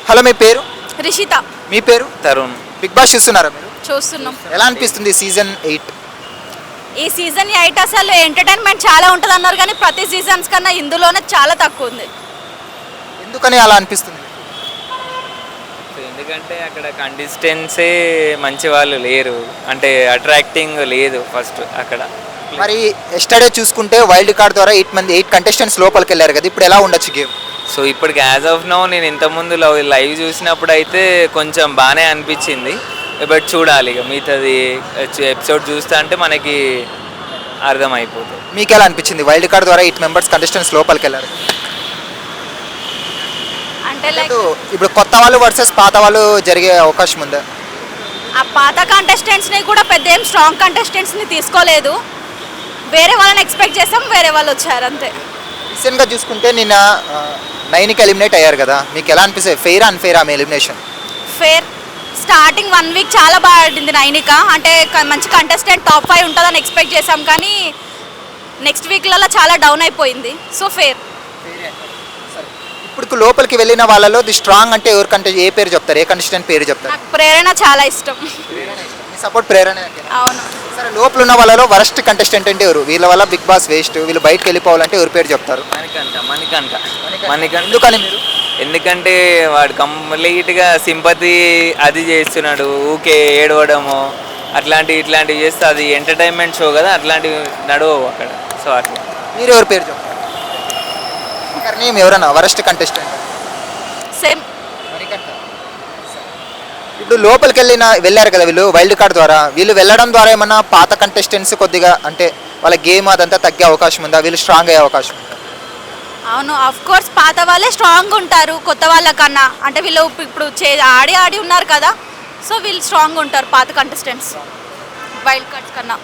Hello, మీ పేరు? రిషిత. మీ పేరు? Tarun. Big boss చూస్తున్నారా మీరు? చూస్తున్నాం. ఎలా అనిపిస్తుంది సీజన్ 8? ఈ సీజన్ 8 అసలు ఎంటర్టైన్మెంట్ చాలా ఉంటుంది అన్నారు కానీ ప్రతి సీజన్స్ కన్నా ఇందులోనే చాలా తక్కువ ఉంది. ఎందుకని అలా అనిపిస్తుంది? ఎందుకంటే అక్కడ కంటెస్టెంట్సే మంచి వాళ్ళు లేరు, అంటే అట్రాక్టింగ్ లేదు ఫస్ట్ అక్కడ. మరి ఎస్టర్డే చూసుకుంటే వైల్డ్ కార్డ్ ద్వారా 8 కంటెస్టెంట్స్ లోపలికి వెళ్ళారు కదా, ఇప్పుడు ఎలా ఉండొచ్చు గేమ్? సో ఇప్పటికి యాజ్ ఆఫ్ నో నేను ఇంతకుముందు లైవ్ చూసినప్పుడు అయితే కొంచెం బాగానే అనిపించింది. బట్ చూడాలి ఇక మిగతాది ఎపిసోడ్ చూస్తా అంటే మనకి అర్థమైపోతుంది. మీకు ఎలా అనిపించింది వైల్డ్ కార్డ్ ద్వారా 8 మెంబర్స్ కంటెస్టెంట్స్ లోపలికి వెళ్ళారు? అంటే లైక్ ఇప్పుడు కొత్త వాళ్ళు వర్సెస్ పాత వాళ్ళు జరిగే అవకాశం ఉందా? ఆ పాత కంటెస్టెంట్స్ని కూడా పెద్ద ఏం స్ట్రాంగ్ కంటెస్టెంట్స్ని తీసుకోలేదు. వేరే వాళ్ళని ఎక్స్పెక్ట్ చేసాం, వేరే వాళ్ళు వచ్చారు అంతే. రీసెంట్గా చూసుకుంటే నిన్న 9కి ఎలిమినేట్ అయ్యారు కదా, మీకు ఎలా అనిపిస్తుంది? ఫెయిర్ అన్ఫెయిర్ ఆమె ఎలిమినేషన్? ఫేర్. స్టార్టింగ్ 1 వీక్ చాలా బాగా ఆడింది నైనిక, అంటే మంచి కంటెస్టెంట్ టాప్ 5 ఉంటుందని ఎక్స్పెక్ట్ చేసాం కానీ నెక్స్ట్ వీక్లలో చాలా డౌన్ అయిపోయింది. So fair. ఇప్పుడు లోపలికి వెళ్ళిన వాళ్ళలో ది స్ట్రాంగ్ అంటే ఎవరికంటే ఏ పేరు చెప్తారు? ఏ కంటెస్టెంట్ పేరు చెప్తారు? నాకు ప్రేరణ చాలా ఇష్టం. మీ సపోర్ట్ ప్రేరణ? అవును. సరే, లోపల ఉన్న వాళ్ళలో వరస్ట్ కంటెస్టెంట్ అంటే ఎవరు? వీళ్ళ వల్ల బిగ్ బాస్ వేస్ట్, వీళ్ళు బయటకు వెళ్ళిపోవాలంటే ఎవరి పేరు చెప్తారు? మణికంఠ. ఎందుకని మీరు? ఎందుకంటే వాడు కంప్లీట్గా సింపతి అది చేస్తున్నాడు, ఊకే ఏడవడము ఇట్లాంటివి చేస్తే అది ఎంటర్టైన్మెంట్ షో కదా, అట్లాంటివి నడవవు అక్కడ. సో అట్లా. మీరు ఎవరి పేరు చెప్తారు? నేమ్ ఎవరన్నా వరస్ట్ కంటెస్టెంట్? సేమ్. ఇప్పుడు లోపలికి వెళ్ళారు కదా వీళ్ళు వైల్డ్ కార్డ్ ద్వారా, వీళ్ళు వెళ్ళడం ద్వారా ఏమన్నా పాత కంటెస్టెంట్స్ కొద్దిగా అంటే వాళ్ళ గేమ్ అదంతా తగ్గే అవకాశం ఉందా? వీళ్ళు స్ట్రాంగ్ అయ్యే అవకాశం ఉందా? అవును, ఆఫ్ కోర్స్ పాత వాళ్ళే స్ట్రాంగ్ ఉంటారు కొత్త వాళ్ళకన్నా. అంటే వీళ్ళు ఇప్పుడు ఆడి ఉన్నారు కదా, సో వీళ్ళు స్ట్రాంగ్ ఉంటారు పాత కంటెస్టెంట్స్ వైల్డ్ కార్డ్స్ కన్నా.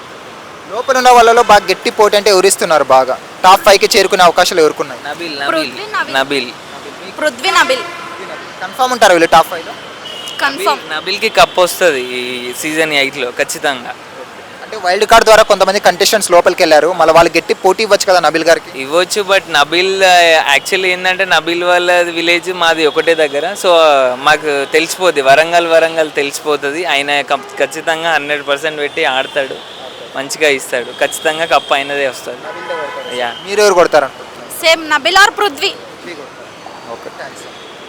లోపల ఉన్న వాళ్ళలో బాగా గట్టి పోటీ అంటే ఎవరిస్తున్నారు? బాగా టాప్ 5కి చేరుకునే అవకాశాలు ఎవరుకున్నాయి? పృథ్వీ, నబిల్ కన్ఫర్మ్ ఉంటారు వీళ్ళు టాప్ 5లో? కన్ఫర్మ్. నబిల్కి కప్ వస్తుంది ఈ సీజన్ 8లో ఖచ్చితంగా. అంటే వైల్డ్ కార్డ్ ద్వారా కొంతమంది కంటెస్టెంట్స్ లోపలికి వెళ్ళారు, మళ్ళీ వాళ్ళు గట్టి పోటీ ఇవ్వచ్చు కదా నబిల్ గారికి? ఇవ్వచ్చు, బట్ నబిల్ యాక్చువల్లీ ఏంటంటే నబిల్ వాళ్ళ విలేజ్ మాది ఒకటే దగ్గర. సో మాకు తెలిసిపోద్ది, వరంగల్ తెలిసిపోతుంది. ఆయన ఖచ్చితంగా 100% పెట్టి ఆడతాడు, మంచిగా ఇస్తాడు, ఖచ్చితంగా కప్ అయినదే వస్తుంది. మీరు ఎవరు కొడతారు? Same Nabil or Prithvi. Okay, thanks.